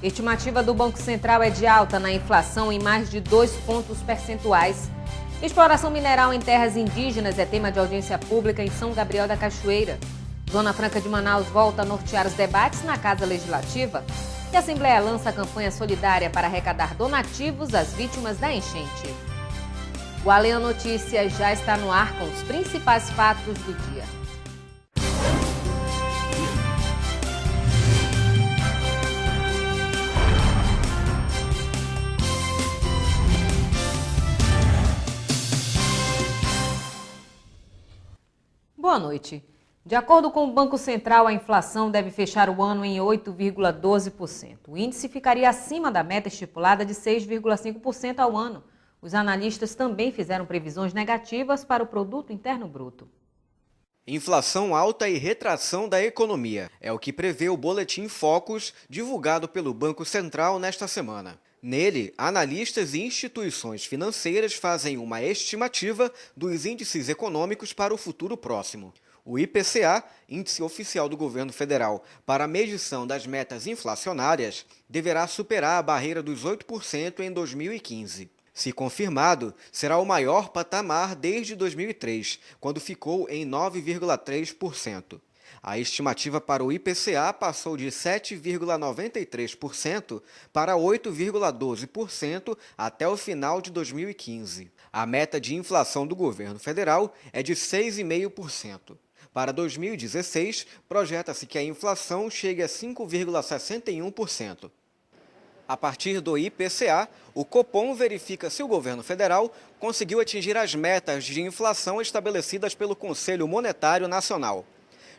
Estimativa do Banco Central é de alta na inflação em mais de 2 pontos percentuais. Exploração mineral em terras indígenas é tema de audiência pública em São Gabriel da Cachoeira. Zona Franca de Manaus volta a nortear os debates na Casa Legislativa. E a Assembleia lança a campanha solidária para arrecadar donativos às vítimas da enchente. O Além a Notícia já está no ar com os principais fatos do dia. Boa noite. De acordo com o Banco Central, a inflação deve fechar o ano em 8,12%. O índice ficaria acima da meta estipulada de 6,5% ao ano. Os analistas também fizeram previsões negativas para o Produto Interno Bruto. Inflação alta e retração da economia é o que prevê o Boletim Focus, divulgado pelo Banco Central nesta semana. Nele, analistas e instituições financeiras fazem uma estimativa dos índices econômicos para o futuro próximo. O IPCA, Índice Oficial do Governo Federal para a medição das metas inflacionárias, deverá superar a barreira dos 8% em 2015. Se confirmado, será o maior patamar desde 2003, quando ficou em 9,3%. A estimativa para o IPCA passou de 7,93% para 8,12% até o final de 2015. A meta de inflação do governo federal é de 6,5%. Para 2016, projeta-se que a inflação chegue a 5,61%. A partir do IPCA, o Copom verifica se o governo federal conseguiu atingir as metas de inflação estabelecidas pelo Conselho Monetário Nacional.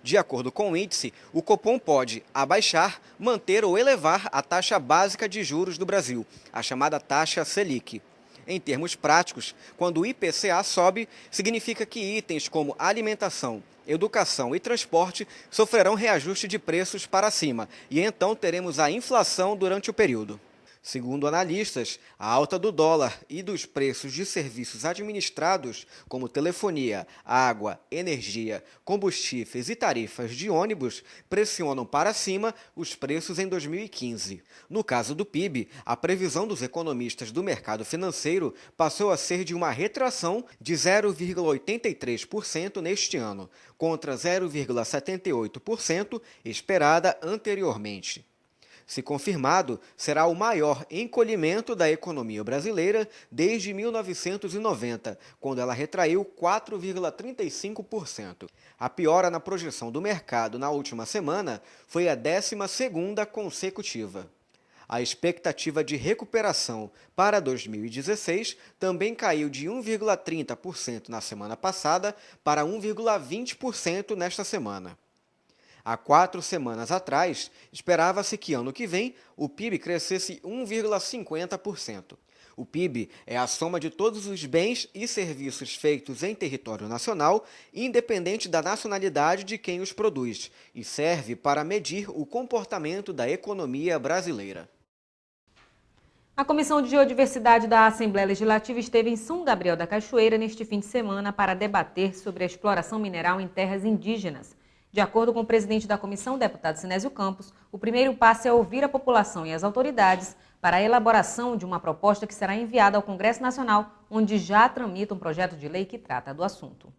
De acordo com o índice, o Copom pode abaixar, manter ou elevar a taxa básica de juros do Brasil, a chamada taxa Selic. Em termos práticos, quando o IPCA sobe, significa que itens como alimentação, educação e transporte sofrerão reajuste de preços para cima, e então teremos a inflação durante o período. Segundo analistas, a alta do dólar e dos preços de serviços administrados, como telefonia, água, energia, combustíveis e tarifas de ônibus, pressionam para cima os preços em 2015. No caso do PIB, a previsão dos economistas do mercado financeiro passou a ser de uma retração de 0,83% neste ano, contra 0,78% esperada anteriormente. Se confirmado, será o maior encolhimento da economia brasileira desde 1990, quando ela retraiu 4,35%. A piora na projeção do mercado na última semana foi a 12ª consecutiva. A expectativa de recuperação para 2016 também caiu de 1,30% na semana passada para 1,20% nesta semana. Há 4 semanas atrás, esperava-se que ano que vem o PIB crescesse 1,50%. O PIB é a soma de todos os bens e serviços feitos em território nacional, independente da nacionalidade de quem os produz, e serve para medir o comportamento da economia brasileira. A Comissão de Biodiversidade da Assembleia Legislativa esteve em São Gabriel da Cachoeira neste fim de semana para debater sobre a exploração mineral em terras indígenas. De acordo com o presidente da comissão, deputado Sinésio Campos, o primeiro passo é ouvir a população e as autoridades para a elaboração de uma proposta que será enviada ao Congresso Nacional, onde já tramita um projeto de lei que trata do assunto.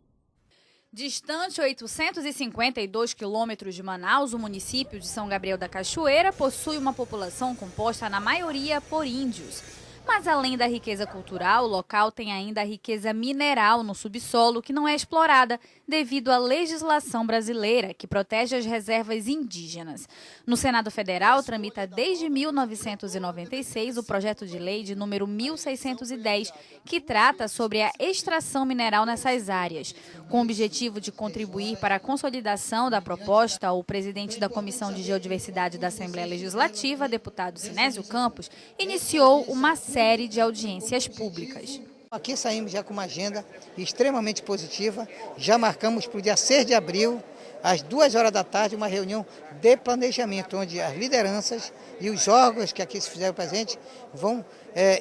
Distante 852 quilômetros de Manaus, o município de São Gabriel da Cachoeira possui uma população composta na maioria por índios. Mas além da riqueza cultural, o local tem ainda a riqueza mineral no subsolo que não é explorada devido à legislação brasileira, que protege as reservas indígenas. No Senado Federal, tramita desde 1996 o projeto de lei de número 1610, que trata sobre a extração mineral nessas áreas. Com o objetivo de contribuir para a consolidação da proposta, o presidente da Comissão de Biodiversidade da Assembleia Legislativa, deputado Sinésio Campos, iniciou uma série de audiências públicas. Aqui saímos já com uma agenda extremamente positiva, já marcamos para o dia 6 de abril, às 2 horas da tarde, uma reunião de planejamento, onde as lideranças e os órgãos que aqui se fizeram presente vão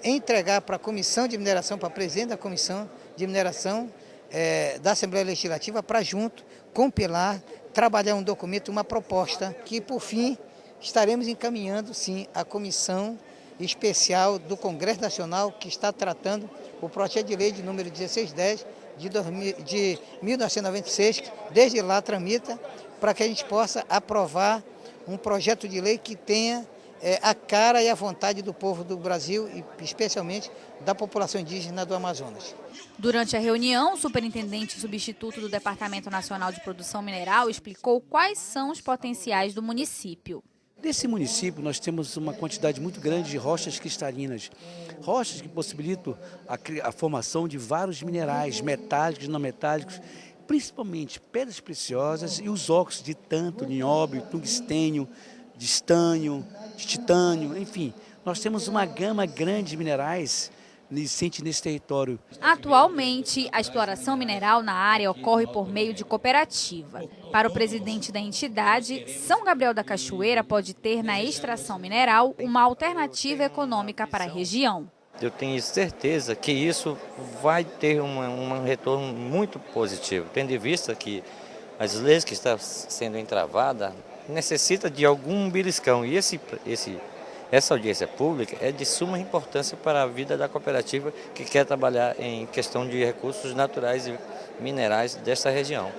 entregar para a Comissão de Mineração, para a presidente da Comissão de Mineração da Assembleia Legislativa, para junto compilar, trabalhar um documento, uma proposta que, por fim, estaremos encaminhando, sim, a comissão especial do Congresso Nacional que está tratando o projeto de lei de número 1610 de 1996, que desde lá tramita, para que a gente possa aprovar um projeto de lei que tenha a cara e a vontade do povo do Brasil e especialmente da população indígena do Amazonas. Durante a reunião, o superintendente substituto do Departamento Nacional de Produção Mineral explicou quais são os potenciais do município. Nesse município nós temos uma quantidade muito grande de rochas cristalinas, rochas que possibilitam a formação de vários minerais metálicos e não metálicos, principalmente pedras preciosas e os óxidos de tanto, nióbio, tungstênio, de estânio, de titânio, enfim. Nós temos uma gama grande de minerais nesse território. Atualmente, a exploração mineral na área ocorre por meio de cooperativa. Para o presidente da entidade, São Gabriel da Cachoeira pode ter na extração mineral uma alternativa econômica para a região. Eu tenho certeza que isso vai ter um retorno muito positivo, tendo em vista que as leis que estão sendo entravadas necessitam de algum beliscão e essa audiência pública é de suma importância para a vida da cooperativa que quer trabalhar em questão de recursos naturais e minerais desta região.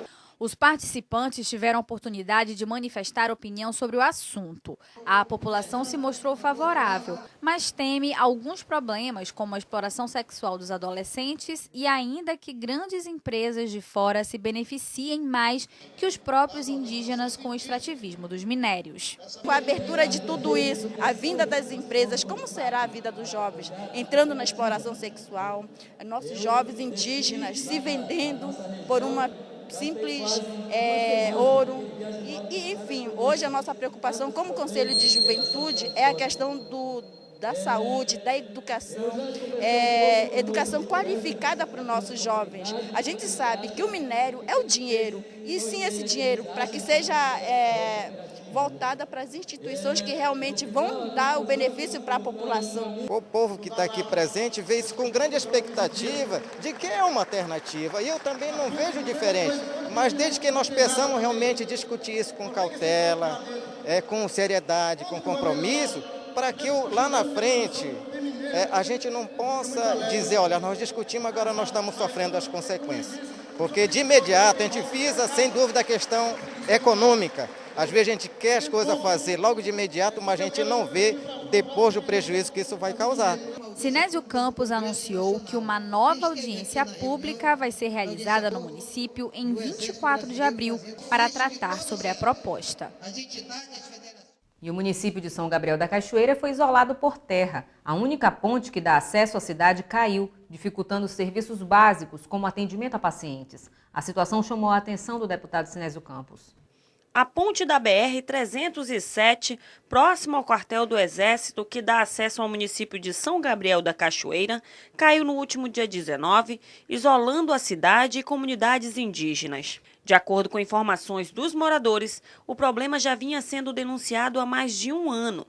Os participantes tiveram a oportunidade de manifestar opinião sobre o assunto. A população se mostrou favorável, mas teme alguns problemas, como a exploração sexual dos adolescentes e ainda que grandes empresas de fora se beneficiem mais que os próprios indígenas com o extrativismo dos minérios. Com a abertura de tudo isso, a vinda das empresas, como será a vida dos jovens entrando na exploração sexual, nossos jovens indígenas se vendendo por uma simples ouro. Enfim, hoje a nossa preocupação como Conselho de Juventude é a questão da saúde, da educação, educação qualificada para os nossos jovens. A gente sabe que o minério é o dinheiro, e sim esse dinheiro, para que seja voltada para as instituições que realmente vão dar o benefício para a população. O povo que está aqui presente vê isso com grande expectativa de que é uma alternativa, e eu também não vejo diferente, mas desde que nós possamos realmente discutir isso com cautela, com seriedade, com compromisso, para que lá na frente a gente não possa dizer, olha, nós discutimos, agora nós estamos sofrendo as consequências. Porque de imediato a gente visa, sem dúvida, a questão econômica. Às vezes a gente quer as coisas fazer logo de imediato, mas a gente não vê depois do prejuízo que isso vai causar. Sinésio Campos anunciou que uma nova audiência pública vai ser realizada no município em 24 de abril para tratar sobre a proposta. E o município de São Gabriel da Cachoeira foi isolado por terra. A única ponte que dá acesso à cidade caiu, dificultando os serviços básicos, como atendimento a pacientes. A situação chamou a atenção do deputado Sinésio Campos. A ponte da BR-307, próxima ao quartel do Exército, que dá acesso ao município de São Gabriel da Cachoeira, caiu no último dia 19, isolando a cidade e comunidades indígenas. De acordo com informações dos moradores, o problema já vinha sendo denunciado há mais de um ano.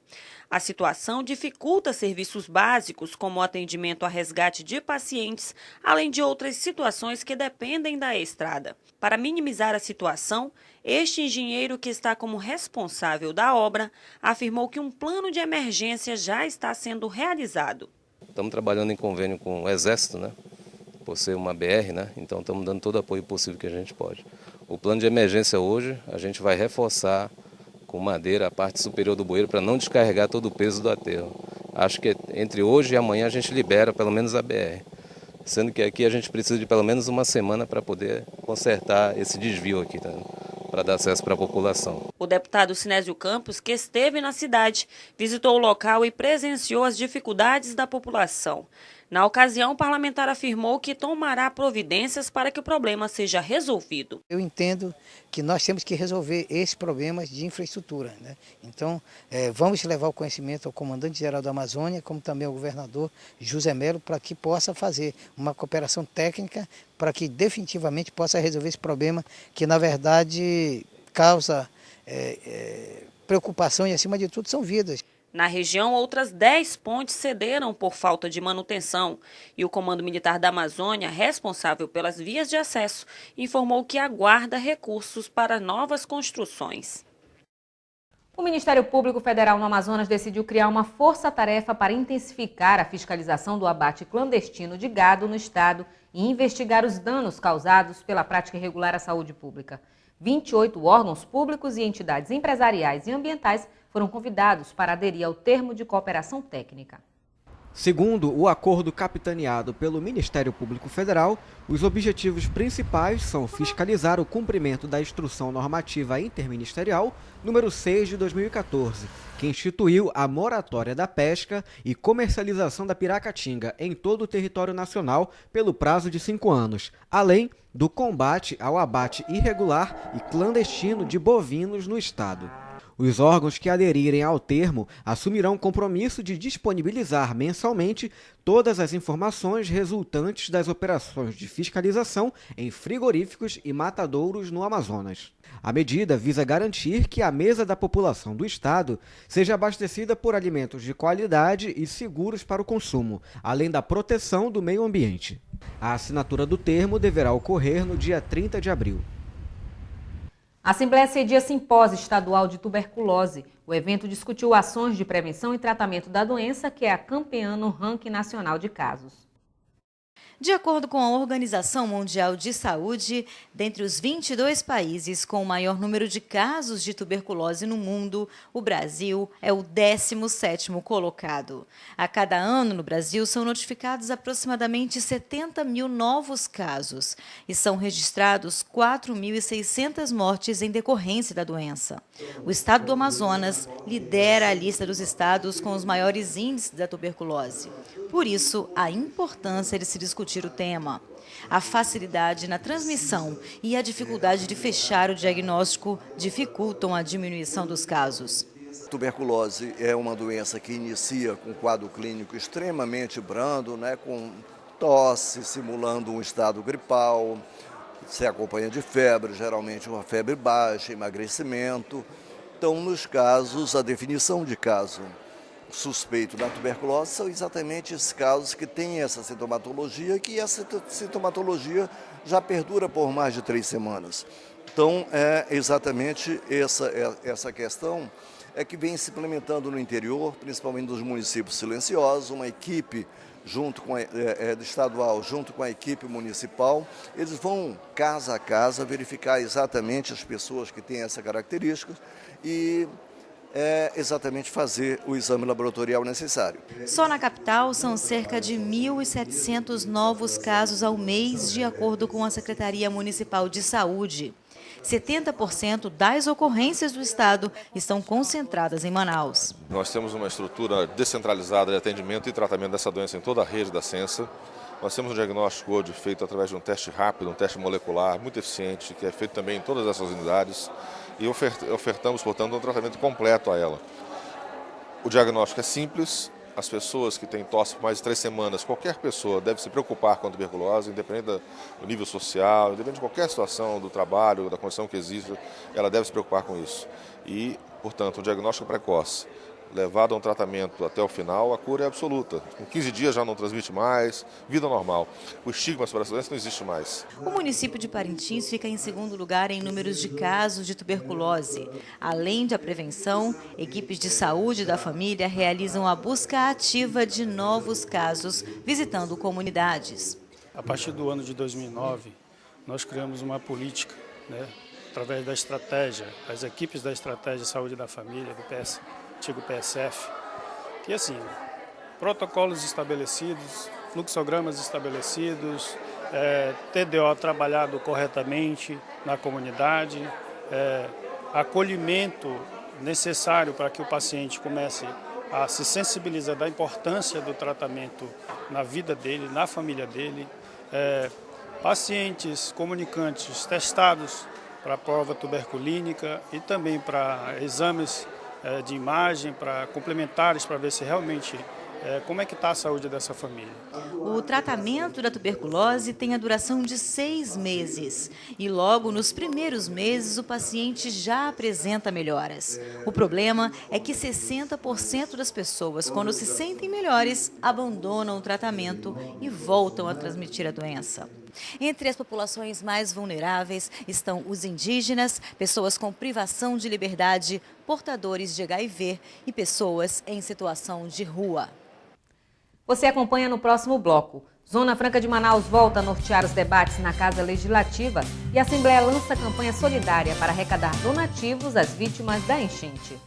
A situação dificulta serviços básicos, como o atendimento a resgate de pacientes, além de outras situações que dependem da estrada. Para minimizar a situação, este engenheiro, que está como responsável da obra, afirmou que um plano de emergência já está sendo realizado. Estamos trabalhando em convênio com o Exército, né? Por ser uma BR, né? Então estamos dando todo o apoio possível que a gente pode. O plano de emergência hoje, a gente vai reforçar com madeira a parte superior do bueiro para não descarregar todo o peso do aterro. Acho que entre hoje e amanhã a gente libera pelo menos a BR. Sendo que aqui a gente precisa de pelo menos uma semana para poder consertar esse desvio aqui, tá? Para dar acesso para a população. O deputado Sinésio Campos, que esteve na cidade, visitou o local e presenciou as dificuldades da população. Na ocasião, o parlamentar afirmou que tomará providências para que o problema seja resolvido. Eu entendo que nós temos que resolver esses problemas de infraestrutura, né? Então, vamos levar o conhecimento ao comandante-geral da Amazônia, como também ao governador José Melo, para que possa fazer uma cooperação técnica, para que definitivamente possa resolver esse problema, que na verdade causa preocupação e, acima de tudo, são vidas. Na região, outras 10 pontes cederam por falta de manutenção e o Comando Militar da Amazônia, responsável pelas vias de acesso, informou que aguarda recursos para novas construções. O Ministério Público Federal no Amazonas decidiu criar uma força-tarefa para intensificar a fiscalização do abate clandestino de gado no estado e investigar os danos causados pela prática irregular à saúde pública. 28 órgãos públicos e entidades empresariais e ambientais foram convidados para aderir ao termo de cooperação técnica. Segundo o acordo capitaneado pelo Ministério Público Federal, os objetivos principais são fiscalizar o cumprimento da Instrução Normativa Interministerial número 6 de 2014, que instituiu a moratória da pesca e comercialização da piracatinga em todo o território nacional pelo prazo de 5 anos, além do combate ao abate irregular e clandestino de bovinos no estado. Os órgãos que aderirem ao termo assumirão o compromisso de disponibilizar mensalmente todas as informações resultantes das operações de fiscalização em frigoríficos e matadouros no Amazonas. A medida visa garantir que a mesa da população do estado seja abastecida por alimentos de qualidade e seguros para o consumo, além da proteção do meio ambiente. A assinatura do termo deverá ocorrer no dia 30 de abril. A Assembleia cedia simpósio estadual de tuberculose. O evento discutiu ações de prevenção e tratamento da doença, que é a campeã no ranking nacional de casos. De acordo com a Organização Mundial de Saúde, dentre os 22 países com o maior número de casos de tuberculose no mundo, o Brasil é o 17º colocado. A cada ano, no Brasil, são notificados aproximadamente 70 mil novos casos e são registrados 4.600 mortes em decorrência da doença. O estado do Amazonas lidera a lista dos estados com os maiores índices da tuberculose. Por isso, a importância de se discutir o tema. A facilidade na transmissão e a dificuldade de fechar o diagnóstico dificultam a diminuição dos casos. Tuberculose é uma doença que inicia com um quadro clínico extremamente brando, com tosse, simulando um estado gripal, se acompanha de febre, geralmente uma febre baixa, emagrecimento. Então, nos casos, a definição de caso suspeito da tuberculose são exatamente esses casos que têm essa sintomatologia, que essa sintomatologia já perdura por mais de 3 semanas. Então, é exatamente essa questão que vem se implementando no interior, principalmente nos municípios silenciosos, uma equipe estadual junto com a equipe municipal, eles vão casa a casa verificar exatamente as pessoas que têm essa característica e exatamente fazer o exame laboratorial necessário. Só na capital são cerca de 1.700 novos casos ao mês, de acordo com a Secretaria Municipal de Saúde. 70% das ocorrências do estado estão concentradas em Manaus. Nós temos uma estrutura descentralizada de atendimento e tratamento dessa doença em toda a rede da Censa. Nós temos um diagnóstico hoje feito através de um teste rápido, um teste molecular muito eficiente, que é feito também em todas essas unidades. E ofertamos, portanto, um tratamento completo a ela. O diagnóstico é simples, as pessoas que têm tosse por mais de 3 semanas, qualquer pessoa deve se preocupar com a tuberculose, independente do nível social, independente de qualquer situação do trabalho, da condição que exista, ela deve se preocupar com isso. E, portanto, um diagnóstico precoce, levado a um tratamento até o final, a cura é absoluta. Com 15 dias já não transmite mais, vida normal. O estigma sobre essa doença não existe mais. O município de Parintins fica em segundo lugar em números de casos de tuberculose. Além da prevenção, equipes de saúde da família realizam a busca ativa de novos casos, visitando comunidades. A partir do ano de 2009, nós criamos uma política, através da estratégia, das equipes da Estratégia de Saúde da Família, do antigo PSF, que assim, protocolos estabelecidos, fluxogramas estabelecidos, TDO trabalhado corretamente na comunidade, acolhimento necessário para que o paciente comece a se sensibilizar da importância do tratamento na vida dele, na família dele, pacientes comunicantes testados para a prova tuberculínica e também para exames de imagem, para complementares, para ver se realmente como é que está a saúde dessa família. O tratamento da tuberculose tem a duração de 6 meses e logo nos primeiros meses o paciente já apresenta melhoras. O problema é que 60% das pessoas, quando se sentem melhores, abandonam o tratamento e voltam a transmitir a doença. Entre as populações mais vulneráveis estão os indígenas, pessoas com privação de liberdade, portadores de HIV e pessoas em situação de rua. Você acompanha no próximo bloco. Zona Franca de Manaus volta a nortear os debates na Casa Legislativa e a Assembleia lança campanha solidária para arrecadar donativos às vítimas da enchente.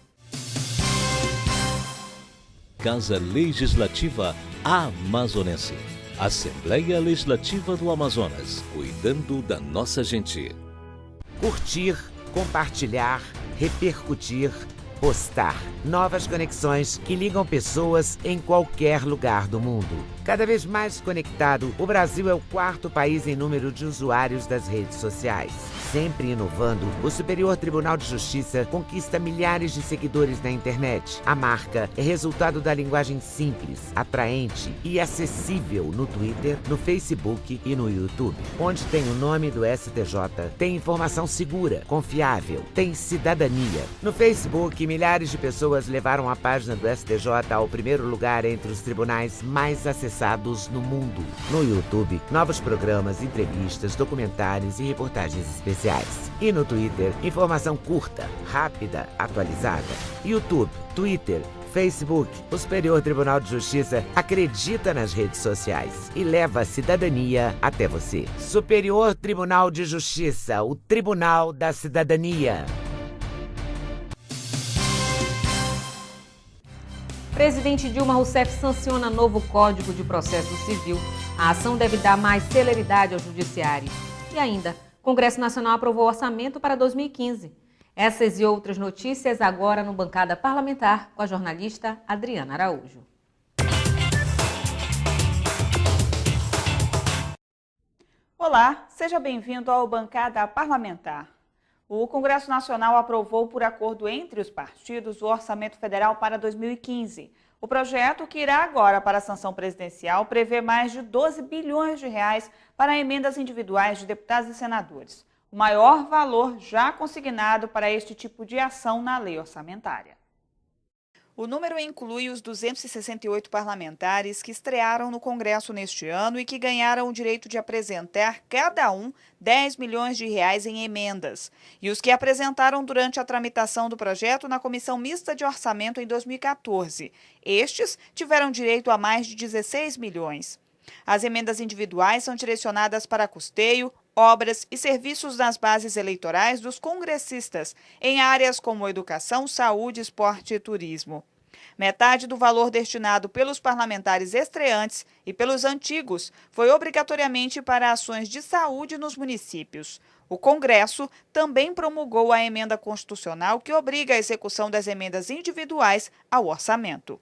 Casa Legislativa Amazonense. Assembleia Legislativa do Amazonas, cuidando da nossa gente. Curtir, compartilhar, repercutir, postar. Novas conexões que ligam pessoas em qualquer lugar do mundo. Cada vez mais conectado, o Brasil é o 4º país em número de usuários das redes sociais. Sempre inovando, o Superior Tribunal de Justiça conquista milhares de seguidores na internet. A marca é resultado da linguagem simples, atraente e acessível no Twitter, no Facebook e no YouTube. Onde tem o nome do STJ, tem informação segura, confiável, tem cidadania. No Facebook, milhares de pessoas levaram a página do STJ ao primeiro lugar entre os tribunais mais acessados no mundo. No YouTube, novos programas, entrevistas, documentários e reportagens especiais. E no Twitter, informação curta, rápida, atualizada. YouTube, Twitter, Facebook, o Superior Tribunal de Justiça acredita nas redes sociais e leva a cidadania até você. Superior Tribunal de Justiça, o Tribunal da Cidadania. Presidente Dilma Rousseff sanciona novo Código de Processo Civil. A ação deve dar mais celeridade ao Judiciário. E ainda, o Congresso Nacional aprovou o orçamento para 2015. Essas e outras notícias agora no Bancada Parlamentar com a jornalista Adriana Araújo. Olá, seja bem-vindo ao Bancada Parlamentar. O Congresso Nacional aprovou por acordo entre os partidos o Orçamento Federal para 2015. O projeto, que irá agora para a sanção presidencial, prevê mais de 12 bilhões de reais para emendas individuais de deputados e senadores. O maior valor já consignado para este tipo de ação na lei orçamentária. O número inclui os 268 parlamentares que estrearam no Congresso neste ano e que ganharam o direito de apresentar, cada um, 10 milhões de reais em emendas, e os que apresentaram durante a tramitação do projeto na Comissão Mista de Orçamento em 2014. Estes tiveram direito a mais de 16 milhões. As emendas individuais são direcionadas para custeio, obras e serviços nas bases eleitorais dos congressistas, em áreas como educação, saúde, esporte e turismo. Metade do valor destinado pelos parlamentares estreantes e pelos antigos foi obrigatoriamente para ações de saúde nos municípios. O Congresso também promulgou a emenda constitucional que obriga a execução das emendas individuais ao orçamento.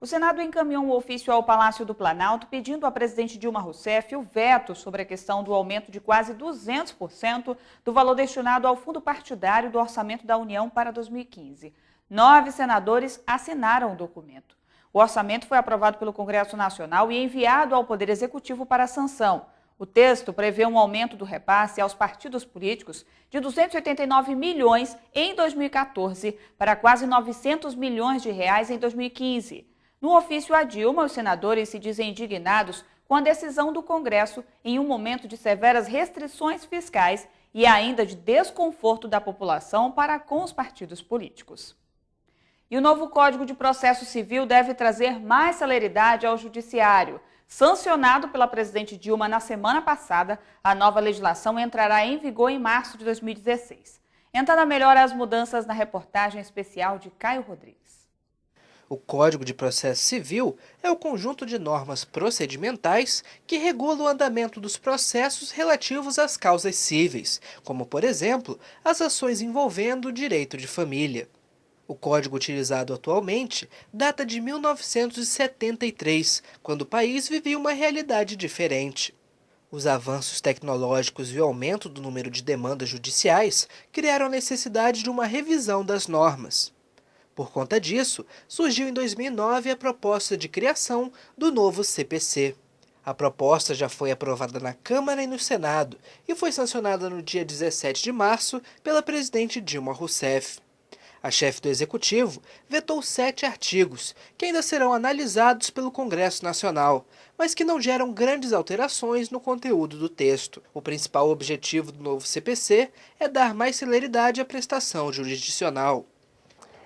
O Senado encaminhou um ofício ao Palácio do Planalto pedindo à presidente Dilma Rousseff o veto sobre a questão do aumento de quase 200% do valor destinado ao fundo partidário do Orçamento da União para 2015. 9 senadores assinaram o documento. O orçamento foi aprovado pelo Congresso Nacional e enviado ao Poder Executivo para sanção. O texto prevê um aumento do repasse aos partidos políticos de 289 milhões em 2014 para quase 900 milhões de reais em 2015. No ofício a Dilma, os senadores se dizem indignados com a decisão do Congresso em um momento de severas restrições fiscais e ainda de desconforto da população para com os partidos políticos. E o novo Código de Processo Civil deve trazer mais celeridade ao Judiciário. Sancionado pela presidente Dilma na semana passada, a nova legislação entrará em vigor em março de 2016. Entrando melhor as mudanças na reportagem especial de Caio Rodrigues. O Código de Processo Civil é o conjunto de normas procedimentais que regula o andamento dos processos relativos às causas cíveis, como, por exemplo, as ações envolvendo o direito de família. O código utilizado atualmente data de 1973, quando o país vivia uma realidade diferente. Os avanços tecnológicos e o aumento do número de demandas judiciais criaram a necessidade de uma revisão das normas. Por conta disso, surgiu em 2009 a proposta de criação do novo CPC. A proposta já foi aprovada na Câmara e no Senado e foi sancionada no dia 17 de março pela presidente Dilma Rousseff. A chefe do Executivo vetou 7 artigos, que ainda serão analisados pelo Congresso Nacional, mas que não geram grandes alterações no conteúdo do texto. O principal objetivo do novo CPC é dar mais celeridade à prestação jurisdicional.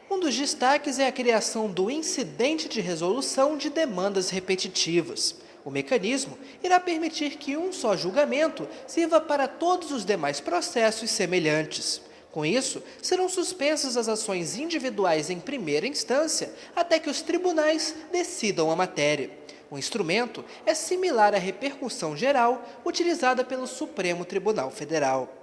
Um dos destaques é a criação do incidente de resolução de demandas repetitivas. O mecanismo irá permitir que um só julgamento sirva para todos os demais processos semelhantes. Com isso, serão suspensas as ações individuais em primeira instância até que os tribunais decidam a matéria. O instrumento é similar à repercussão geral utilizada pelo Supremo Tribunal Federal.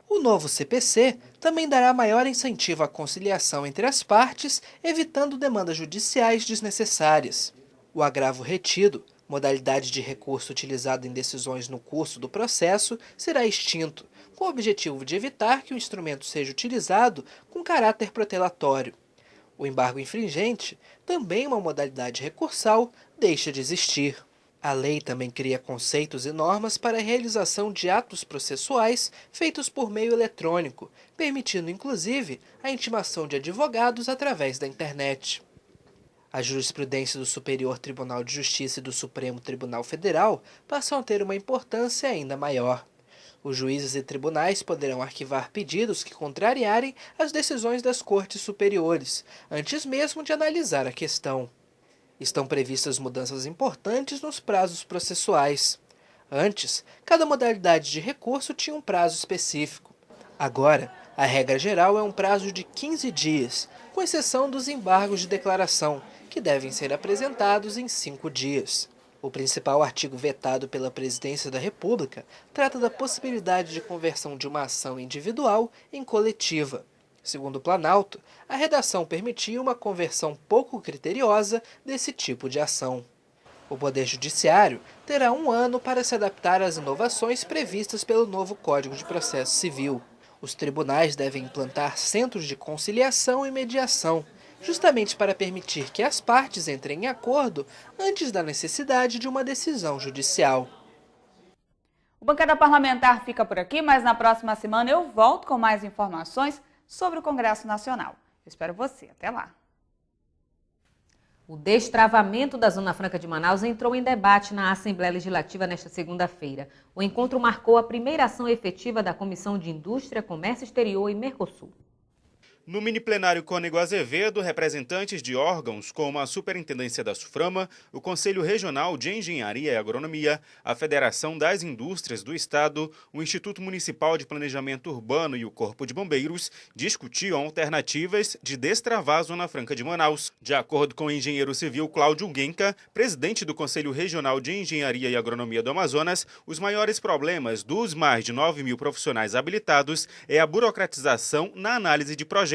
O novo CPC também dará maior incentivo à conciliação entre as partes, evitando demandas judiciais desnecessárias. O agravo retido, modalidade de recurso utilizada em decisões no curso do processo, será extinto, com o objetivo de evitar que o instrumento seja utilizado com caráter protelatório. O embargo infringente, também uma modalidade recursal, deixa de existir. A lei também cria conceitos e normas para a realização de atos processuais feitos por meio eletrônico, permitindo inclusive a intimação de advogados através da internet. A jurisprudência do Superior Tribunal de Justiça e do Supremo Tribunal Federal passam a ter uma importância ainda maior. Os juízes e tribunais poderão arquivar pedidos que contrariarem as decisões das cortes superiores, antes mesmo de analisar a questão. Estão previstas mudanças importantes nos prazos processuais. Antes, cada modalidade de recurso tinha um prazo específico. Agora, a regra geral é um prazo de 15 dias, com exceção dos embargos de declaração, que devem ser apresentados em 5 dias. O principal artigo vetado pela Presidência da República trata da possibilidade de conversão de uma ação individual em coletiva. Segundo o Planalto, a redação permitia uma conversão pouco criteriosa desse tipo de ação. O Poder Judiciário terá 1 ano para se adaptar às inovações previstas pelo novo Código de Processo Civil. Os tribunais devem implantar centros de conciliação e mediação, justamente para permitir que as partes entrem em acordo antes da necessidade de uma decisão judicial. O Bancada Parlamentar fica por aqui, mas na próxima semana eu volto com mais informações sobre o Congresso Nacional. Eu espero você. Até lá. O destravamento da Zona Franca de Manaus entrou em debate na Assembleia Legislativa nesta segunda-feira. O encontro marcou a primeira ação efetiva da Comissão de Indústria, Comércio Exterior e Mercosul. No mini-plenário Cônego Azevedo, representantes de órgãos como a Superintendência da SUFRAMA, o Conselho Regional de Engenharia e Agronomia, a Federação das Indústrias do Estado, o Instituto Municipal de Planejamento Urbano e o Corpo de Bombeiros discutiam alternativas de destravar a Zona Franca de Manaus. De acordo com o engenheiro civil Cláudio Genca, presidente do Conselho Regional de Engenharia e Agronomia do Amazonas, os maiores problemas dos mais de 9 mil profissionais habilitados é a burocratização na análise de projetos.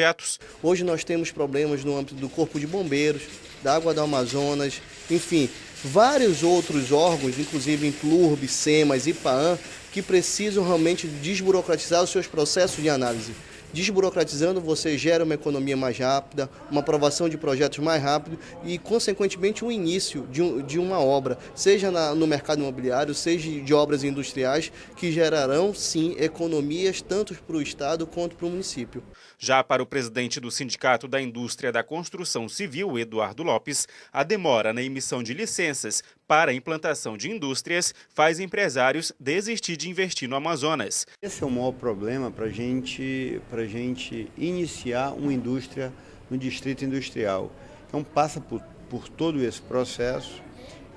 Hoje nós temos problemas no âmbito do Corpo de Bombeiros, da Água do Amazonas, enfim, vários outros órgãos, inclusive Implurb, SEMAS, IPAAN, que precisam realmente desburocratizar os seus processos de análise. Desburocratizando, você gera uma economia mais rápida, uma aprovação de projetos mais rápido e, consequentemente, o início de uma obra, seja no mercado imobiliário, seja de obras industriais, que gerarão, sim, economias tanto para o Estado quanto para o município. Já para o presidente do Sindicato da Indústria da Construção Civil, Eduardo Lopes, a demora na emissão de licenças para a implantação de indústrias faz empresários desistir de investir no Amazonas. Esse é o maior problema para a gente iniciar uma indústria no distrito industrial. Então passa por todo esse processo.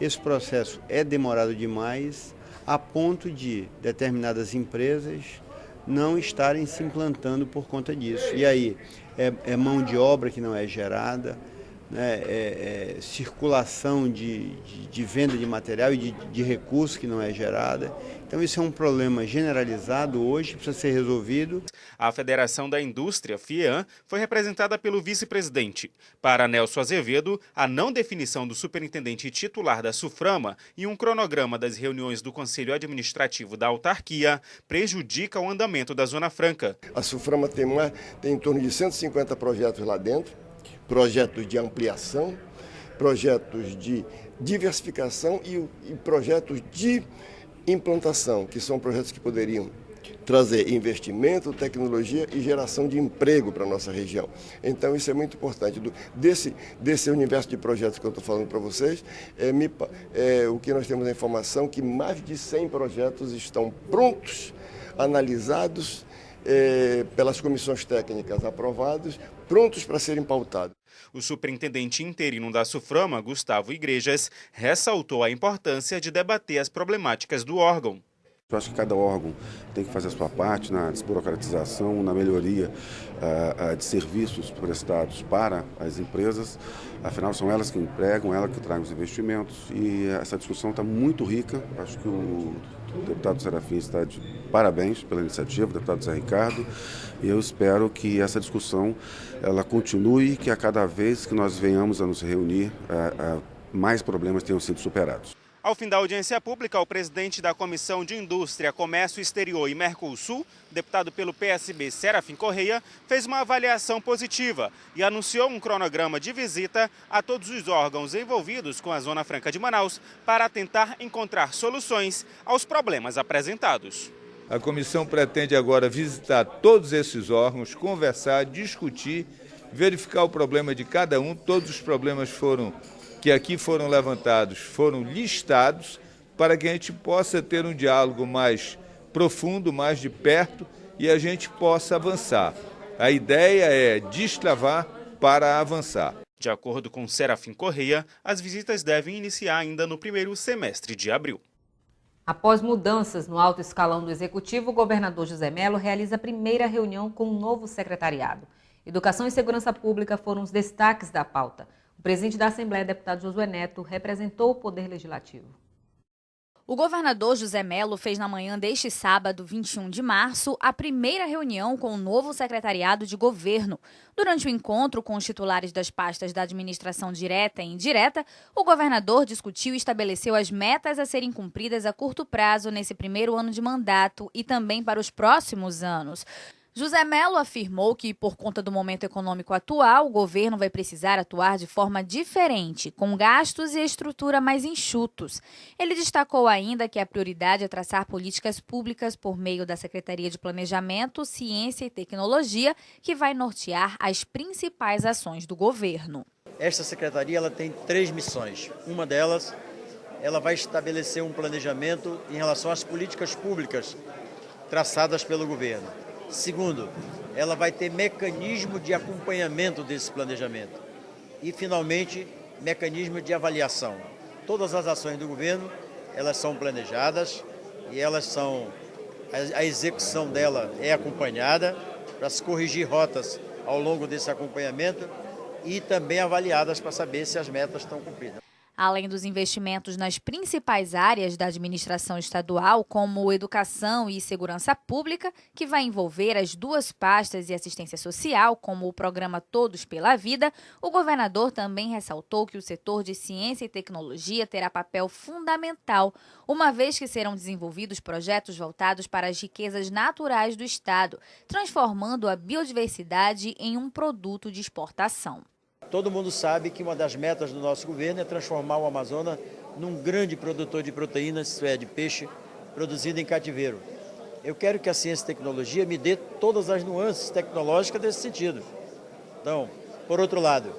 Esse processo é demorado demais, a ponto de determinadas empresas não estarem se implantando por conta disso. E aí é mão de obra que não é gerada, né? Circulação de venda de material e de recursos que não é gerada. Então isso é um problema generalizado hoje, precisa ser resolvido. A Federação da Indústria, FIEAN, foi representada pelo vice-presidente. Para Nelson Azevedo, a não definição do superintendente titular da SUFRAMA e um cronograma das reuniões do Conselho Administrativo da Autarquia prejudica o andamento da Zona Franca. A SUFRAMA tem em torno de 150 projetos lá dentro, projetos de ampliação, projetos de diversificação e projetos de implantação, que são projetos que poderiam trazer investimento, tecnologia e geração de emprego para a nossa região. Então isso é muito importante. Desse universo de projetos que eu estou falando para vocês, o que nós temos a informação que mais de 100 projetos estão prontos, analisados, pelas comissões técnicas aprovados, prontos para serem pautados. O superintendente interino da SUFRAMA, Gustavo Igrejas, ressaltou a importância de debater as problemáticas do órgão. Eu acho que cada órgão tem que fazer a sua parte na desburocratização, na melhoria de serviços prestados para as empresas. Afinal, são elas que empregam, elas que trazem os investimentos. E essa discussão está muito rica. Acho que o deputado Serafim está de parabéns pela iniciativa, o deputado Zé Ricardo. E eu espero que essa discussão ela continue e que a cada vez que nós venhamos a nos reunir, mais problemas tenham sido superados. Ao fim da audiência pública, o presidente da Comissão de Indústria, Comércio Exterior e Mercosul, deputado pelo PSB Serafim Correia, fez uma avaliação positiva e anunciou um cronograma de visita a todos os órgãos envolvidos com a Zona Franca de Manaus para tentar encontrar soluções aos problemas apresentados. A comissão pretende agora visitar todos esses órgãos, conversar, discutir, verificar o problema de cada um. Todos os problemas que aqui foram levantados foram listados para que a gente possa ter um diálogo mais profundo, mais de perto e a gente possa avançar. A ideia é destravar para avançar. De acordo com Serafim Correia, as visitas devem iniciar ainda no primeiro semestre de abril. Após mudanças no alto escalão do Executivo, o governador José Mello realiza a primeira reunião com o novo secretariado. Educação e Segurança Pública foram os destaques da pauta. O presidente da Assembleia, deputado Josué Neto, representou o Poder Legislativo. O governador José Mello fez na manhã deste sábado, 21 de março, a primeira reunião com o novo secretariado de governo. Durante o encontro com os titulares das pastas da administração direta e indireta, o governador discutiu e estabeleceu as metas a serem cumpridas a curto prazo nesse primeiro ano de mandato e também para os próximos anos. José Mello afirmou que, por conta do momento econômico atual, o governo vai precisar atuar de forma diferente, com gastos e estrutura mais enxutos. Ele destacou ainda que a prioridade é traçar políticas públicas por meio da Secretaria de Planejamento, Ciência e Tecnologia, que vai nortear as principais ações do governo. Esta secretaria ela tem 3 missões. Uma delas, ela vai estabelecer um planejamento em relação às políticas públicas traçadas pelo governo. Segundo, ela vai ter mecanismo de acompanhamento desse planejamento. E, finalmente, mecanismo de avaliação. Todas as ações do governo, elas são planejadas e a execução dela é acompanhada para se corrigir rotas ao longo desse acompanhamento e também avaliadas para saber se as metas estão cumpridas. Além dos investimentos nas principais áreas da administração estadual, como educação e segurança pública, que vai envolver as 2 pastas e assistência social, como o programa Todos pela Vida, o governador também ressaltou que o setor de ciência e tecnologia terá papel fundamental, uma vez que serão desenvolvidos projetos voltados para as riquezas naturais do estado, transformando a biodiversidade em um produto de exportação. Todo mundo sabe que uma das metas do nosso governo é transformar o Amazonas num grande produtor de proteínas, isso é, de peixe, produzido em cativeiro. Eu quero que a ciência e tecnologia me dê todas as nuances tecnológicas desse sentido. Então, por outro lado,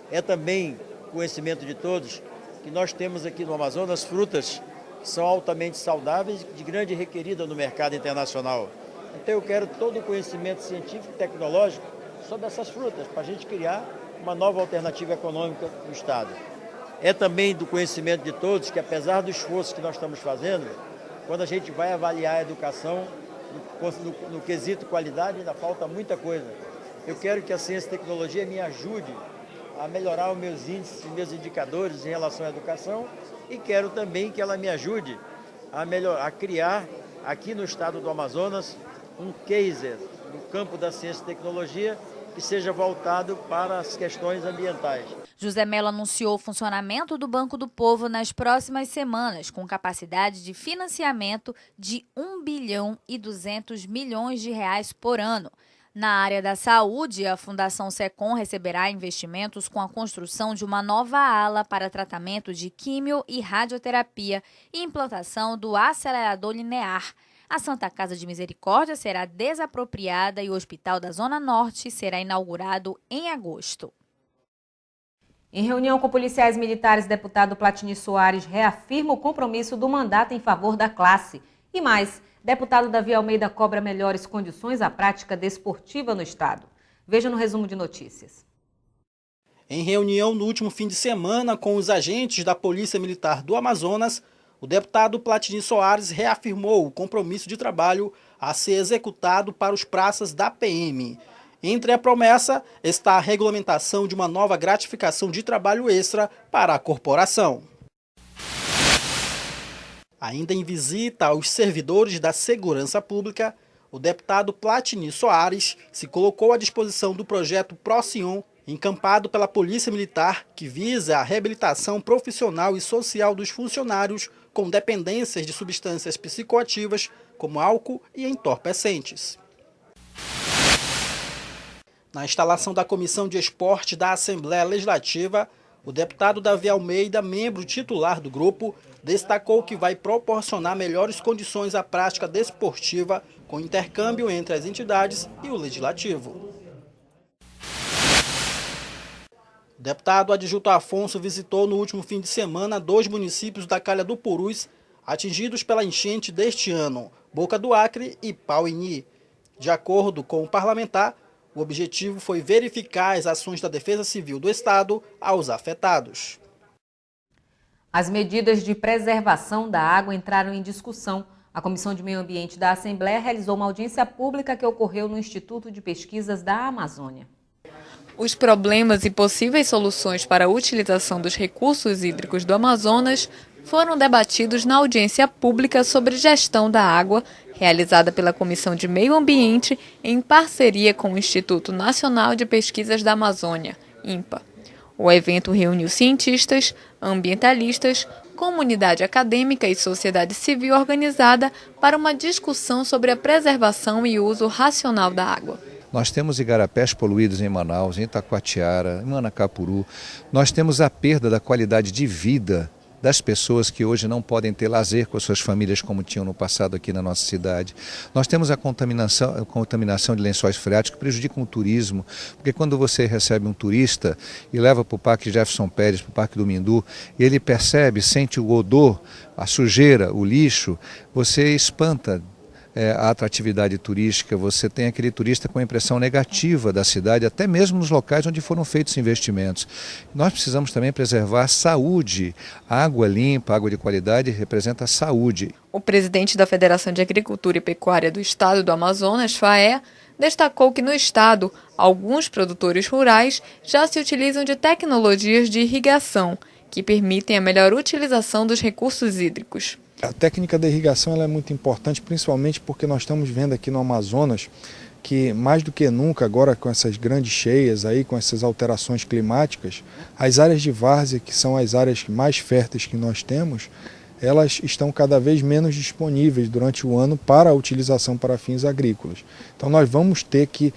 é também conhecimento de todos que nós temos aqui no Amazonas frutas que são altamente saudáveis e de grande requerida no mercado internacional. Então eu quero todo o conhecimento científico e tecnológico sobre essas frutas, para a gente criar uma nova alternativa econômica no estado. É também do conhecimento de todos que, apesar do esforço que nós estamos fazendo, quando a gente vai avaliar a educação, no quesito qualidade, ainda falta muita coisa. Eu quero que a ciência e tecnologia me ajude a melhorar os meus índices, os meus indicadores em relação à educação e quero também que ela me ajude a criar aqui no estado do Amazonas um case no campo da ciência e tecnologia que seja voltado para as questões ambientais. José Mello anunciou o funcionamento do Banco do Povo nas próximas semanas, com capacidade de financiamento de R$ 1,2 bilhão por ano. Na área da saúde, a Fundação SECOM receberá investimentos com a construção de uma nova ala para tratamento de quimio e radioterapia e implantação do acelerador linear. A Santa Casa de Misericórdia será desapropriada e o Hospital da Zona Norte será inaugurado em agosto. Em reunião com policiais militares, deputado Platini Soares reafirma o compromisso do mandato em favor da classe. E mais, deputado Davi Almeida cobra melhores condições à prática desportiva no estado. Veja no resumo de notícias. Em reunião no último fim de semana com os agentes da Polícia Militar do Amazonas, o deputado Platini Soares reafirmou o compromisso de trabalho a ser executado para os praças da PM. Entre a promessa está a regulamentação de uma nova gratificação de trabalho extra para a corporação. Ainda em visita aos servidores da segurança pública, o deputado Platini Soares se colocou à disposição do projeto Procyon, encampado pela Polícia Militar, que visa a reabilitação profissional e social dos funcionários com dependências de substâncias psicoativas, como álcool e entorpecentes. Na instalação da Comissão de Esporte da Assembleia Legislativa, o deputado Davi Almeida, membro titular do grupo, destacou que vai proporcionar melhores condições à prática desportiva com intercâmbio entre as entidades e o Legislativo. O deputado Adjunto Afonso visitou no último fim de semana 2 municípios da Calha do Purus, atingidos pela enchente deste ano, Boca do Acre e Pauini. De acordo com o parlamentar, o objetivo foi verificar as ações da Defesa Civil do Estado aos afetados. As medidas de preservação da água entraram em discussão. A Comissão de Meio Ambiente da Assembleia realizou uma audiência pública que ocorreu no Instituto de Pesquisas da Amazônia. Os problemas e possíveis soluções para a utilização dos recursos hídricos do Amazonas foram debatidos na audiência pública sobre gestão da água, realizada pela Comissão de Meio Ambiente em parceria com o Instituto Nacional de Pesquisas da Amazônia, INPA. O evento reuniu cientistas, ambientalistas, comunidade acadêmica e sociedade civil organizada para uma discussão sobre a preservação e uso racional da água. Nós temos igarapés poluídos em Manaus, em Itacoatiara, em Manacapuru. Nós temos a perda da qualidade de vida das pessoas que hoje não podem ter lazer com as suas famílias como tinham no passado aqui na nossa cidade. Nós temos a contaminação de lençóis freáticos que prejudicam o turismo, porque quando você recebe um turista e leva para o Parque Jefferson Pérez, para o Parque do Mindu, e ele percebe, sente o odor, a sujeira, o lixo, você espanta a atratividade turística, você tem aquele turista com a impressão negativa da cidade, até mesmo nos locais onde foram feitos investimentos. Nós precisamos também preservar a saúde. Água limpa, água de qualidade representa a saúde. O presidente da Federação de Agricultura e Pecuária do Estado do Amazonas, FAE, destacou que no estado, alguns produtores rurais já se utilizam de tecnologias de irrigação, que permitem a melhor utilização dos recursos hídricos. A técnica da irrigação ela é muito importante, principalmente porque nós estamos vendo aqui no Amazonas que mais do que nunca, agora com essas grandes cheias, aí, com essas alterações climáticas, as áreas de várzea, que são as áreas mais férteis que nós temos, elas estão cada vez menos disponíveis durante o ano para a utilização para fins agrícolas. Então nós vamos ter que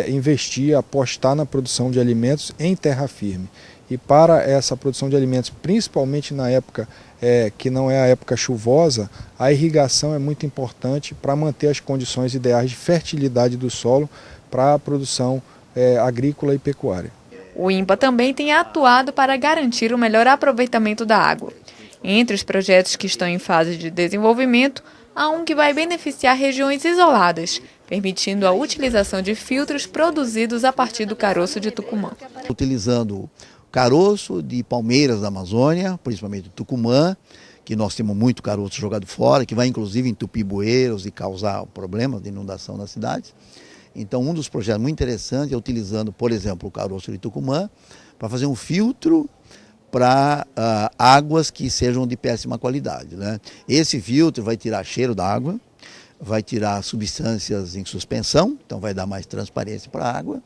investir, apostar na produção de alimentos em terra firme. E para essa produção de alimentos, principalmente na época que não é a época chuvosa, a irrigação é muito importante para manter as condições ideais de fertilidade do solo para a produção agrícola e pecuária. O INPA também tem atuado para garantir o melhor aproveitamento da água. Entre os projetos que estão em fase de desenvolvimento, há um que vai beneficiar regiões isoladas, permitindo a utilização de filtros produzidos a partir do caroço de Tucumã. Utilizando caroço de palmeiras da Amazônia, principalmente do Tucumã, que nós temos muito caroço jogado fora, que vai inclusive entupir bueiros e causar problemas de inundação nas cidades. Então um dos projetos muito interessantes é utilizando, por exemplo, o caroço de Tucumã para fazer um filtro para águas que sejam de péssima qualidade, né? Esse filtro vai tirar cheiro da água, vai tirar substâncias em suspensão, então vai dar mais transparência para a água.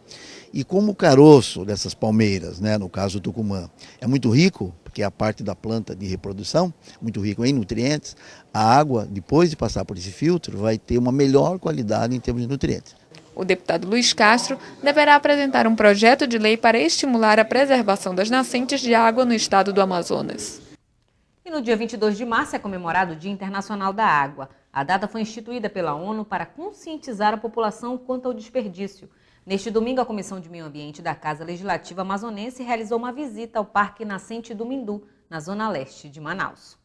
E como o caroço dessas palmeiras, né, no caso do Tucumã, é muito rico, porque é a parte da planta de reprodução, muito rico em nutrientes, a água, depois de passar por esse filtro, vai ter uma melhor qualidade em termos de nutrientes. O deputado Luiz Castro deverá apresentar um projeto de lei para estimular a preservação das nascentes de água no estado do Amazonas. E no dia 22 de março é comemorado o Dia Internacional da Água. A data foi instituída pela ONU para conscientizar a população quanto ao desperdício. Neste domingo, a Comissão de Meio Ambiente da Casa Legislativa Amazonense realizou uma visita ao Parque Nascente do Mindu, na zona leste de Manaus.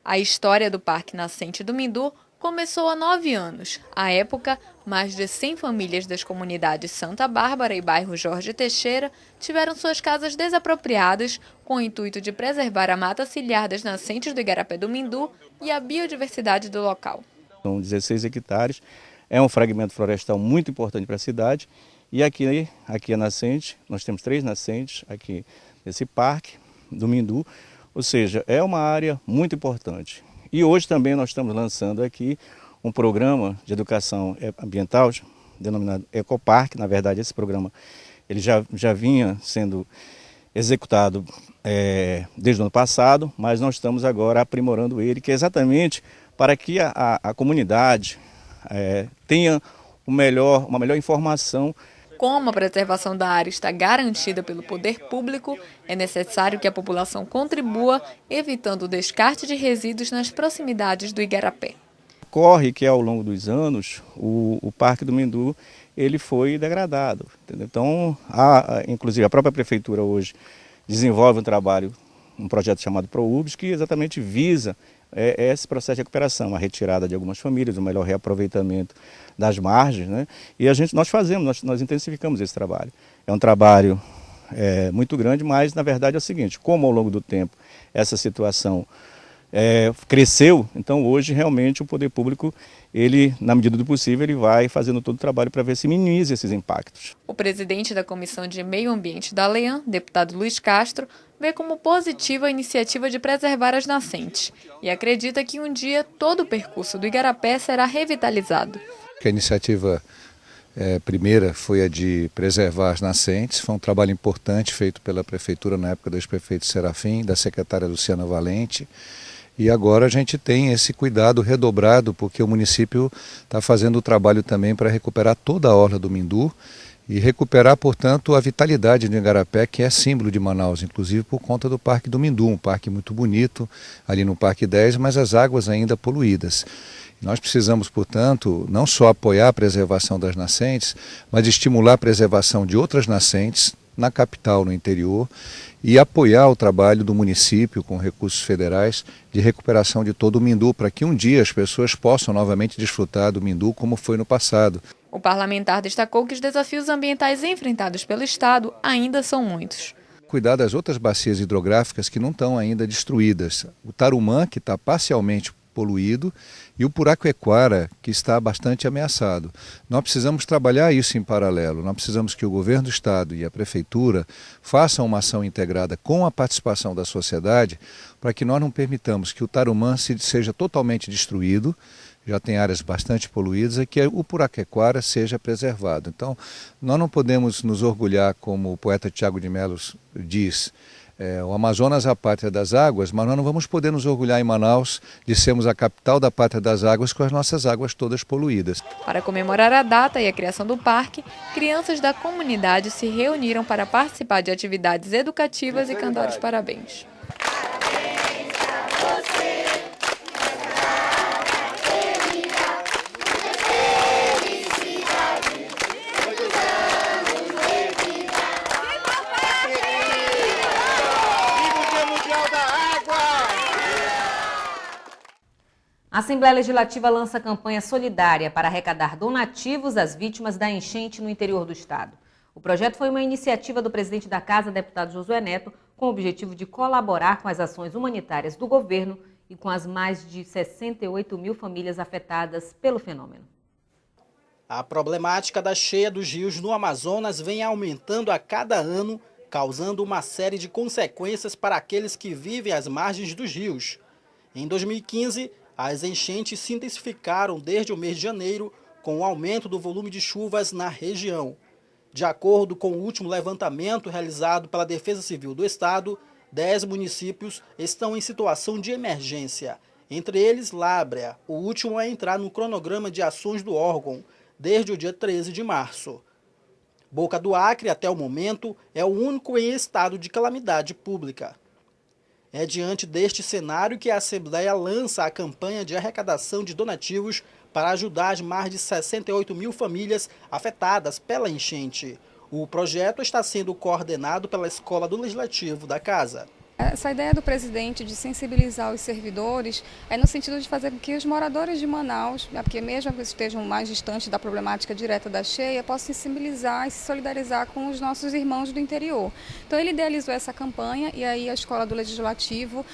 A história do Parque Nascente do Mindu começou há 9 anos. À época, mais de 100 famílias das comunidades Santa Bárbara e bairro Jorge Teixeira tiveram suas casas desapropriadas com o intuito de preservar a mata ciliar das nascentes do Igarapé do Mindu e a biodiversidade do local. São 16 hectares, é um fragmento florestal muito importante para a cidade e aqui a nascente, nós temos 3 nascentes aqui nesse parque do Mindu, ou seja, é uma área muito importante. E hoje também nós estamos lançando aqui um programa de educação ambiental denominado Ecoparque. Na verdade, esse programa ele já vinha sendo executado desde o ano passado, mas nós estamos agora aprimorando ele, que é exatamente para que a comunidade tenha uma melhor informação. Como a preservação da área está garantida pelo poder público, é necessário que a população contribua, evitando o descarte de resíduos nas proximidades do Igarapé. Ocorre que ao longo dos anos o Parque do Mindu ele foi degradado. Entendeu? Então, inclusive a própria prefeitura hoje desenvolve um projeto chamado ProUrbs, que exatamente visa esse processo de recuperação, a retirada de algumas famílias, o melhor reaproveitamento das margens, né? E nós intensificamos esse trabalho. É um trabalho muito grande, mas na verdade é o seguinte, como ao longo do tempo essa situação cresceu, então hoje realmente o poder público, ele, na medida do possível, ele vai fazendo todo o trabalho para ver se minimiza esses impactos. O presidente da Comissão de Meio Ambiente da ALEAN, deputado Luiz Castro, vê como positiva a iniciativa de preservar as nascentes e acredita que um dia todo o percurso do Igarapé será revitalizado. A iniciativa primeira foi a de preservar as nascentes, foi um trabalho importante feito pela Prefeitura na época do ex-prefeito Serafim, da secretária Luciana Valente, e agora a gente tem esse cuidado redobrado porque o município está fazendo o trabalho também para recuperar toda a orla do Mindu e recuperar, portanto, a vitalidade do Igarapé, que é símbolo de Manaus, inclusive por conta do Parque do Mindu, um parque muito bonito ali no Parque 10, mas as águas ainda poluídas. Nós precisamos, portanto, não só apoiar a preservação das nascentes, mas estimular a preservação de outras nascentes na capital, no interior, e apoiar o trabalho do município com recursos federais de recuperação de todo o Mindu, para que um dia as pessoas possam novamente desfrutar do Mindu como foi no passado. O parlamentar destacou que os desafios ambientais enfrentados pelo Estado ainda são muitos. Cuidar das outras bacias hidrográficas que não estão ainda destruídas. O Tarumã, que está parcialmente poluído, e o Puraquequara, que está bastante ameaçado. Nós precisamos trabalhar isso em paralelo, nós precisamos que o governo do estado e a prefeitura façam uma ação integrada com a participação da sociedade para que nós não permitamos que o Tarumã seja totalmente destruído, já tem áreas bastante poluídas, e que o Puraquequara seja preservado. Então, nós não podemos nos orgulhar, como o poeta Tiago de Mello diz, o Amazonas é a pátria das águas, mas nós não vamos poder nos orgulhar em Manaus de sermos a capital da pátria das águas com as nossas águas todas poluídas. Para comemorar a data e a criação do parque, crianças da comunidade se reuniram para participar de atividades educativas e cantar os parabéns. A Assembleia Legislativa lança campanha solidária para arrecadar donativos às vítimas da enchente no interior do estado. O projeto foi uma iniciativa do presidente da Casa, deputado Josué Neto, com o objetivo de colaborar com as ações humanitárias do governo e com as mais de 68 mil famílias afetadas pelo fenômeno. A problemática da cheia dos rios no Amazonas vem aumentando a cada ano, causando uma série de consequências para aqueles que vivem às margens dos rios. Em 2015, as enchentes se intensificaram desde o mês de janeiro, com o aumento do volume de chuvas na região. De acordo com o último levantamento realizado pela Defesa Civil do Estado, 10 municípios estão em situação de emergência. Entre eles, Lábrea, o último a entrar no cronograma de ações do órgão, desde o dia 13 de março. Boca do Acre, até o momento, é o único em estado de calamidade pública. É diante deste cenário que a Assembleia lança a campanha de arrecadação de donativos para ajudar as mais de 68 mil famílias afetadas pela enchente. O projeto está sendo coordenado pela Escola do Legislativo da Casa. Essa ideia do presidente de sensibilizar os servidores é no sentido de fazer com que os moradores de Manaus, porque mesmo que estejam mais distantes da problemática direta da cheia, possam sensibilizar e se solidarizar com os nossos irmãos do interior. Então ele idealizou essa campanha e aí a Escola do Legislativo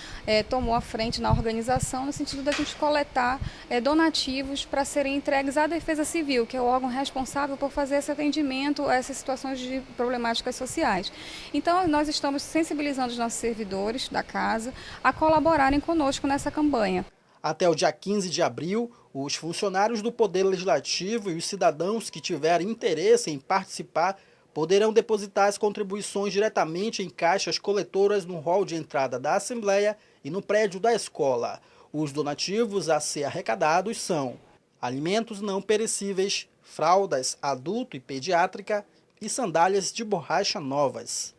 tomou a frente na organização no sentido da gente coletar donativos para serem entregues à Defesa Civil, que é o órgão responsável por fazer esse atendimento a essas situações de problemáticas sociais. Então nós estamos sensibilizando os nossos servidores da casa a colaborarem conosco nessa campanha. Até o dia 15 de abril, os funcionários do Poder Legislativo e os cidadãos que tiverem interesse em participar poderão depositar as contribuições diretamente em caixas coletoras no hall de entrada da Assembleia e no prédio da escola. Os donativos a ser arrecadados são alimentos não perecíveis, fraldas adulto e pediátrica e sandálias de borracha novas.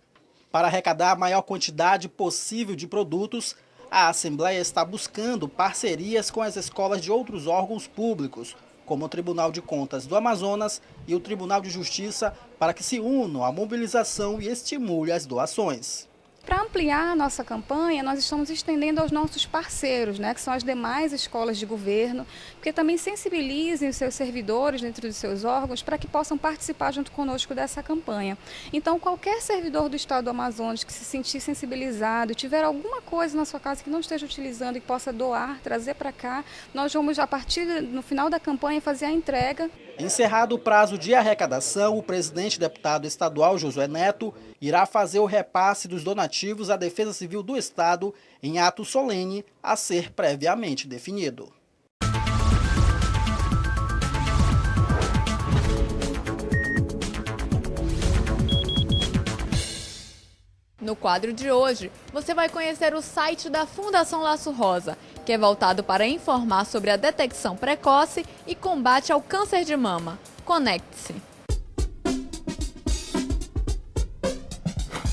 Para arrecadar a maior quantidade possível de produtos, a Assembleia está buscando parcerias com as escolas de outros órgãos públicos, como o Tribunal de Contas do Amazonas e o Tribunal de Justiça, para que se unam à mobilização e estimule as doações. Para ampliar a nossa campanha, nós estamos estendendo aos nossos parceiros, que são as demais escolas de governo, porque também sensibilizem os seus servidores dentro dos seus órgãos para que possam participar junto conosco dessa campanha. Então, qualquer servidor do Estado do Amazonas que se sentir sensibilizado, tiver alguma coisa na sua casa que não esteja utilizando e que possa doar, trazer para cá, nós vamos, a partir no final da campanha, fazer a entrega. Encerrado o prazo de arrecadação, o presidente deputado estadual Josué Neto irá fazer o repasse dos donativos à Defesa Civil do Estado em ato solene a ser previamente definido. No quadro de hoje, você vai conhecer o site da Fundação Laço Rosa, que é voltado para informar sobre a detecção precoce e combate ao câncer de mama. Conecte-se!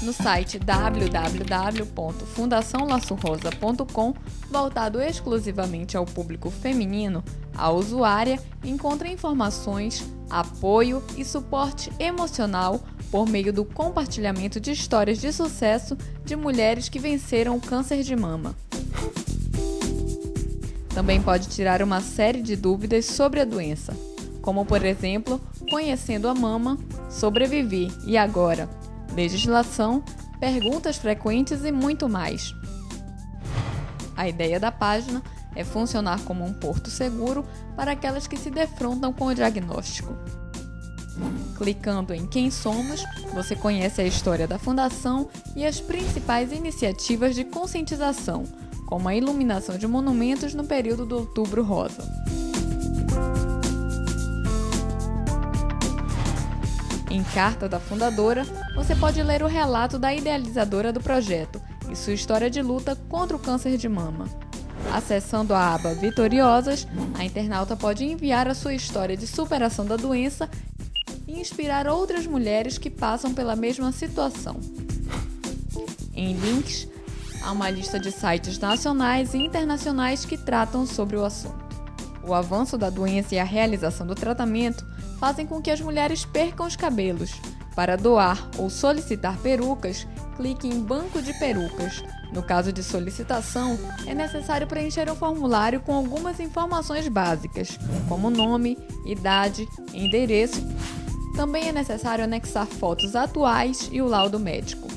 No site www.fundaçãolaçorosa.com, voltado exclusivamente ao público feminino, a usuária encontra informações, apoio e suporte emocional por meio do compartilhamento de histórias de sucesso de mulheres que venceram o câncer de mama. Também pode tirar uma série de dúvidas sobre a doença, como por exemplo, conhecendo a mama, sobrevivi e agora, legislação, perguntas frequentes e muito mais. A ideia da página é funcionar como um porto seguro para aquelas que se defrontam com o diagnóstico. Clicando em Quem Somos, você conhece a história da Fundação e as principais iniciativas de conscientização, como a iluminação de monumentos no período do Outubro Rosa. Em Carta da Fundadora, você pode ler o relato da idealizadora do projeto e sua história de luta contra o câncer de mama. Acessando a aba Vitoriosas, a internauta pode enviar a sua história de superação da doença e inspirar outras mulheres que passam pela mesma situação. Em links, há uma lista de sites nacionais e internacionais que tratam sobre o assunto. O avanço da doença e a realização do tratamento fazem com que as mulheres percam os cabelos. Para doar ou solicitar perucas, clique em Banco de Perucas. No caso de solicitação, é necessário preencher um formulário com algumas informações básicas, como nome, idade, endereço. Também é necessário anexar fotos atuais e o laudo médico.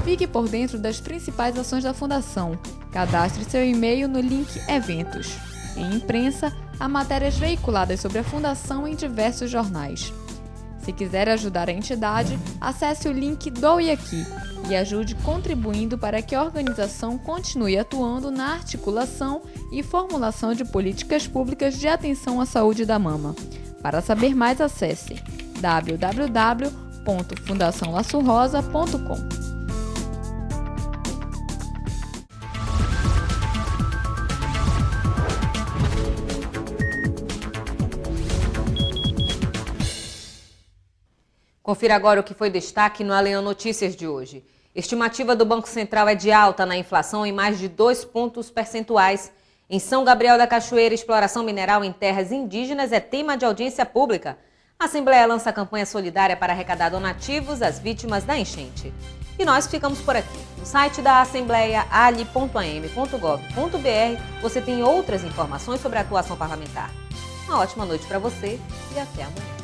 Fique por dentro das principais ações da Fundação. Cadastre seu e-mail no link Eventos. Em imprensa, há matérias veiculadas sobre a Fundação em diversos jornais. Se quiser ajudar a entidade, acesse o link Doe Aqui e ajude contribuindo para que a organização continue atuando na articulação e formulação de políticas públicas de atenção à saúde da mama. Para saber mais, acesse www.fundaçãolaçorosa.com. Confira agora o que foi destaque no Aleão Notícias de hoje. Estimativa do Banco Central é de alta na inflação em mais de 2 pontos percentuais. Em São Gabriel da Cachoeira, exploração mineral em terras indígenas é tema de audiência pública. A Assembleia lança campanha solidária para arrecadar donativos às vítimas da enchente. E nós ficamos por aqui. No site da Assembleia, ali.am.gov.br, você tem outras informações sobre a atuação parlamentar. Uma ótima noite para você e até amanhã.